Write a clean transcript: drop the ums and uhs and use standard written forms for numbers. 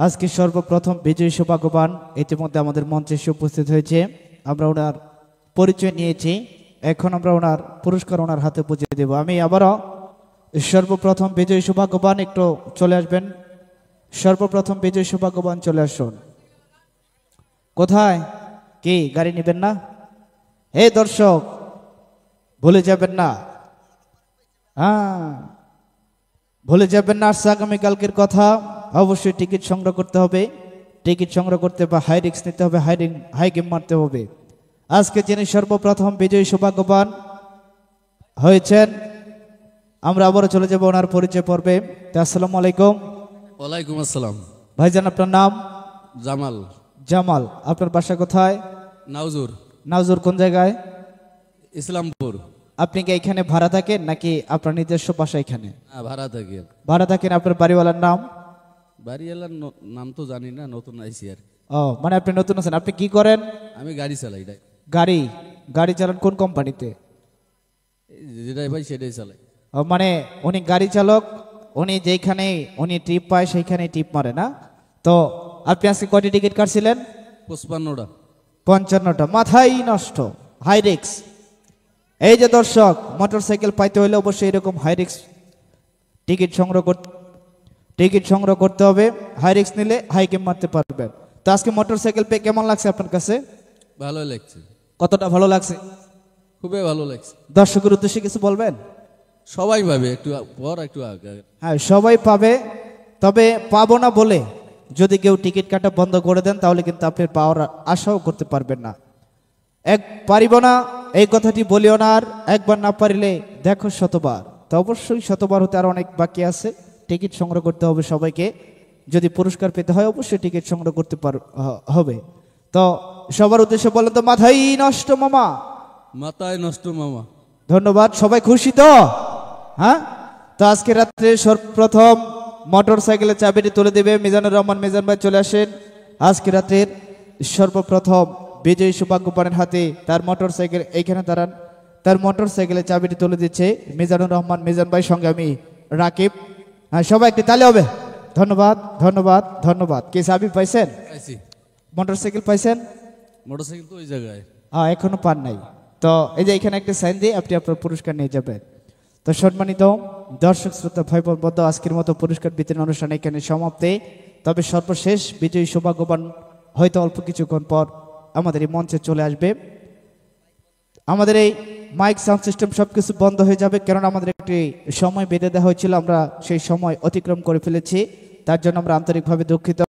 আজকে সর্বপ্রথম বিজয়ী সৌভাগ্যবান ইতিমধ্যে আমাদের মঞ্চে এসে উপস্থিত হয়েছে। আমরা ওনার পরিচয় নিয়েছি, এখন আমরা ওনার পুরস্কার ওনার হাতে বুঝিয়ে দেব। আমি আবারও সর্বপ্রথম বিজয়ী সৌভাগ্যবান একটু চলে আসবেন। সর্বপ্রথম বিজয়ী সৌভাগ্যবান চলে আসুন। কোথায় কি গাড়ি নেবেন না? হে দর্শক, ভুলে যাবেন না, ভুলে যাবেন না আগামীকালকের কথা। অবশ্যই টিকিট সংগ্রহ করতে হবে, টিকিট সংগ্রহ করতে বা হাই রিস্ক নিতে হবে, হাই গেম মারতে হবে। আজকে যিনি সর্বপ্রথম বিজয়ী সৌভাগ্যবান হয়েছেন, আমরা আবারও চলে যাব ওনার পরিচয় পর্বে। আসসালামু আলাইকুম। ওয়ালাইকুম আসসালাম। ভাইজান, আপনার নাম? জামাল। জামাল। আপনার বাসা কোথায়? নাউজুর। নাউজুর কোন জায়গায়? ইসলামপুর। আপনি কি এখানে ভাড়া থাকেন নাকি আপনার নিজস্ব বাসা এখানে? ভাড়া থাকি। ভাড়া থাকেন। আপনার বাড়িওয়ালার নাম? বাড়িওয়ালার নাম তো জানি না, নতুন আইসি আর। ও, মানে আপনি নতুন আছেন। আপনি কি করেন? আমি গাড়ি চালাই। গাড়ি চালান কোন কোম্পানিতে? যেটাই ভাই সেটাই চালাই। ও, মানে উনি গাড়ি চালক, উনি যেখানে উনি ট্রিপ পায় সেইখানে টিপ মারে না তো? আপনি আজকে কয়টি টিকিট কাটছিলেন? 55টা। 55টা। মাথাই নষ্ট, হাই রিক্স। এই যে দর্শক, মোটরসাইকেল পাইতে হলে অবশ্যই এরকম হাই রিক্স টিকিট সংগ্রহ করতে হবে। হাই রিক্স নিলে হাই গেম মারতে পারবেন। তো আজকে মোটরসাইকেল পেয়ে কেমন লাগছে আপনার কাছে? ভালো লাগছে। কতটা ভালো লাগছে? খুবই ভালো লাগছে। দর্শকের উদ্দেশ্যে কিছু বলবেন? সবাই পাবে, একটু পর একটু আগে। হ্যাঁ, সবাই পাবে, তবে পাবো না বলে যদি কেউ টিকিট কাটা বন্ধ করে দেন তাহলে কিন্তু আপনি পাওয়ার আশাও করতে পারবেন না। পারিব না এই কথাটি বলিও না, আর একবার না পারিলে দেখো শতবার। তো অবশ্যই শতবার হতে আর অনেক বাকি আছে। টিকিট সংগ্রহ করতে হবে সবাইকে। যদি পুরস্কার পেতে হয় অবশ্যই টিকিট সংগ্রহ করতে হবে। তো সবার উদ্দেশ্যে বলেন তো, মাথাই নষ্ট মামা। মাথায় নষ্ট মামা। ধন্যবাদ। সবাই খুশি তো? হ্যাঁ। তো আজকে রাত্রে সর্বপ্রথম মোটর সাইকেলের চাবিটি তুলে দেবে মিজানুর রহমান। মিজান ভাই চলে আসেন। আজকে রাত্রের সর্বপ্রথম বিজয়ী সৌভাগ্যবানের হাতে তার মোটর সাইকেল, এইখানে দাঁড়ান, তার মোটর সাইকেলের চাবিটি তুলে দিচ্ছে মিজানুর রহমান। মিজান ভাই সঙ্গে আমি রাকিব। হ্যাঁ, সবাই একটি তালি হবে। ধন্যবাদ, ধন্যবাদ, ধন্যবাদ। কি চাবি পাইছেন? মোটর সাইকেল পাইছেন? মোটরসাইকেল তো ওই জায়গায়। এখনো পান নাই তো? এই যে এখানে একটা সাইন দিয়ে আপনি আপনার পুরস্কার নিয়ে যাবেন। তো সম্মানিত দর্শক শ্রোতা ভাই বোন, আজকের মতো পুরস্কার বিতরণ অনুষ্ঠান এখানে সমাপ্তি। তবে সর্বশেষ বিজয়ী সৌভাগ্যবান হয়তো অল্প কিছুক্ষণ পর আমাদের এই মঞ্চে চলে আসবে। আমাদের এই মাইক সাউন্ড সিস্টেম সবকিছু বন্ধ হয়ে যাবে, কারণ আমাদের একটি সময় বেঁধে দেওয়া হয়েছিল, আমরা সেই সময় অতিক্রম করে ফেলেছি। তার জন্য আমরা আন্তরিকভাবে দুঃখিত।